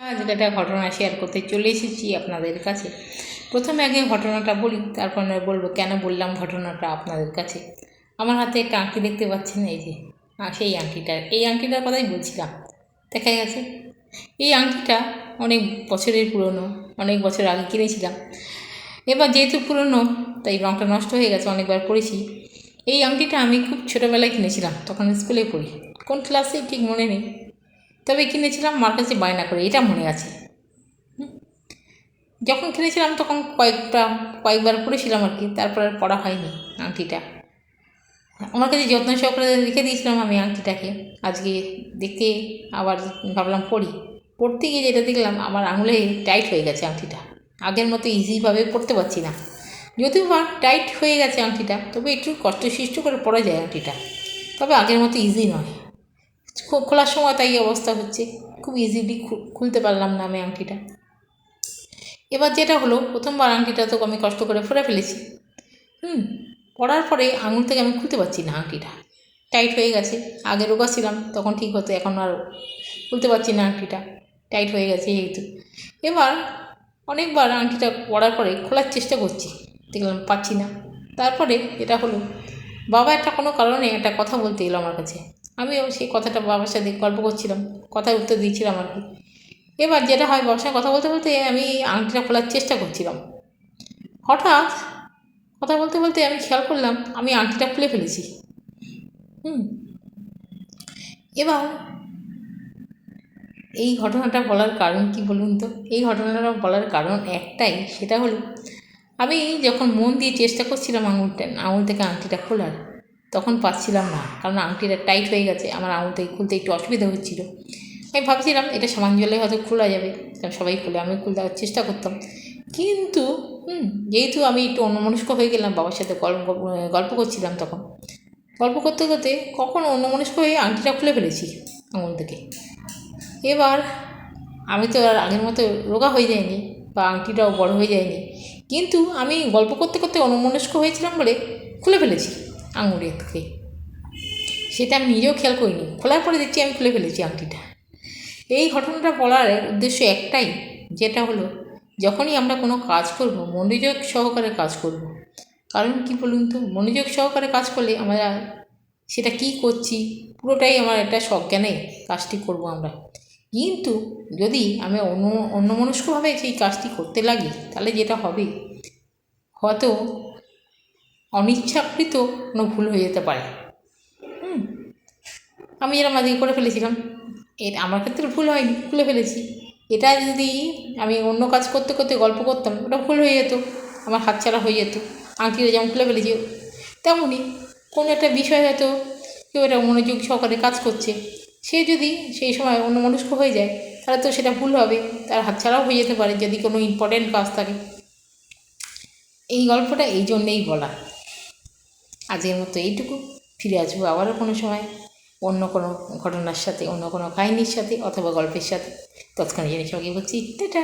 আজ একটা ঘটনা শেয়ার করতে চলে এসেছি আপনাদের কাছে। প্রথমে আগে ঘটনাটা বলি, তারপর বলবো কেন বললাম ঘটনাটা আপনাদের কাছে। আমার হাতে একটা আংটি দেখতে পাচ্ছেন, এই যে সেই আংটিটার কথাই বলছিলাম। দেখা গেছে এই আংটিটা অনেক বছরের পুরনো, অনেক বছর আগে কিনেছিলাম। এবার যেহেতু পুরনো তাই রঙটা নষ্ট হয়ে গেছে, অনেকবার পরেছি। এই আংটিটা আমি খুব ছোটোবেলায় কিনেছিলাম, তখন স্কুলে পড়ি, কোন ক্লাসে ঠিক মনে নেই, তবে কিনেছিলাম মার কাছে বায়না করে, এটা মনে আছে। যখন কিনেছিলাম তখন কয়েকবার পড়েছিলাম আর কি, তারপর আর পড়া হয়নি আংটিটা। আমার কাছে যত্ন সহকারে রেখে দিয়েছিলাম আমি আংটিটাকে। আজকে দেখতে আবার ভাবলাম পড়তে গিয়ে যেটা দেখলাম, আমার আঙুলে টাইট হয়ে গেছে আংটিটা। আগের মতো ইজিভাবে পড়তে পারছি না, যদিও বা টাইট হয়ে গেছে আংটিটা, তবে একটু কষ্টসৃষ্ট করে পড়া যায় আংটিটা, তবে আগের মতো ইজি নয়। খোলার সময় তাই অবস্থা হচ্ছে, খুব ইজিলি খুলতে পারলাম না আমি আংটিটা। এবার যেটা হলো, প্রথমবার আংটিটা তো আমি কষ্ট করে পরে ফেলেছি। পরার পরে আঙুল থেকে আমি খুলতে পারছি না আংটিটা, টাইট হয়ে গেছে। আগে রোগা ছিলাম তখন ঠিক হতো, এখন আর খুলতে পারছি না আংটিটা, টাইট হয়ে গেছে যেহেতু। এবার অনেকবার আংটিটা পরার পরে খোলার চেষ্টা করছি, দেখলাম পাচ্ছি না। তারপরে এটা হলো, বাবা কোনো কারণে একটা কথা বলতে এলো আমার কাছে। আমিও সেই কথাটা বাবার সাথে গল্প করছিলাম, কথার উত্তর দিচ্ছিলাম আর কি। এবার যেটা হয়, বাবার সঙ্গে কথা বলতে বলতে আমি আংটিটা খোলার চেষ্টা করছিলাম। হঠাৎ কথা বলতে বলতে আমি খেয়াল করলাম আমি আংটিটা খুলে ফেলেছি। এবার এই ঘটনাটা বলার কারণ কি বলুন তো? এই ঘটনাটা বলার কারণ একটাই, সেটা হলো আমি যখন মন দিয়ে চেষ্টা করছিলাম আঙুল থেকে আংটিটা খোলার, তখন পাচ্ছিলাম না, কারণ আংটিটা টাইট হয়ে গেছে, আমার আঙুল থেকে খুলতে একটু অসুবিধা হচ্ছিল। আমি ভাবছিলাম এটা সামান জলে হয়তো খোলা যাবে, সবাই খুলে, আমি খুলে দেওয়ার চেষ্টা করতাম। কিন্তু যেহেতু আমি একটু অন্যমনস্ক হয়ে গেলাম, বাবার সাথে গল্প করছিলাম, তখন গল্প করতে করতে কখন অন্যমনস্ক হয়ে আংটিটা খুলে ফেলেছি আঙুল থেকে। এবার আমি তো আর আগের মতো রোগা হয়ে যায়নি, বা আংটিটাও বড় হয়ে যায়নি, কিন্তু আমি গল্প করতে করতে অন্যমনস্ক হয়েছিলাম বলে খুলে ফেলেছি আঙুলের থেকে। সেটা আমি নিজেও খেয়াল করিনি, খোলার পরে দেখছি আমি খুলে ফেলেছি আংটিটা। এই ঘটনাটা বলার উদ্দেশ্য একটাই, যেটা হলো যখনই আমরা কোনো কাজ করব, মনোযোগ সহকারে কাজ করব। কারণ কি বলুন তো, মনোযোগ সহকারে কাজ করলে আমরা সেটা কি করছি পুরোটাই আমার একটা সজ্ঞানে কাজটি করব আমরা। কিন্তু যদি আমি অন্যমনস্কভাবে সেই কাজটি করতে লাগি, তাহলে যেটা হবে, হয়তো অনিচ্ছাকৃত কোনো ভুল হয়ে যেতে পারে। আমি যেরকম আজকে করে ফেলেছিলাম, এটা আমার ক্ষেত্রে ভুল হয়নি, খুলে ফেলেছি। এটা যদি আমি অন্য কাজ করতে করতে গল্প করতাম, ওটা ভুল হয়ে যেত, আমার হাতছাড়া হয়ে যেত। আংটিটা যেমন খুলে ফেলেছি, তেমনই কোনো একটা বিষয় হয়তো কেউ এটা মনোযোগ সহকারে কাজ করছে, সে যদি সেই সময় অন্যমনস্ক হয়ে যায়, তাহলে তো সেটা ভুল হবে, তার হাতছাড়াও হয়ে যেতে পারে যদি কোনো ইম্পর্টেন্ট কাজ থাকে। এই গল্পটা এই জন্যেই বলা। আজকের মতো এইটুকু, ফিরে আসবো আবারও কোনো সময় অন্য কোনো ঘটনার সাথে, অন্য কোনো কাহিনির সাথে, অথবা গল্পের সাথে। তৎক্ষণে জেনে সবাইকে বলছি টাটা।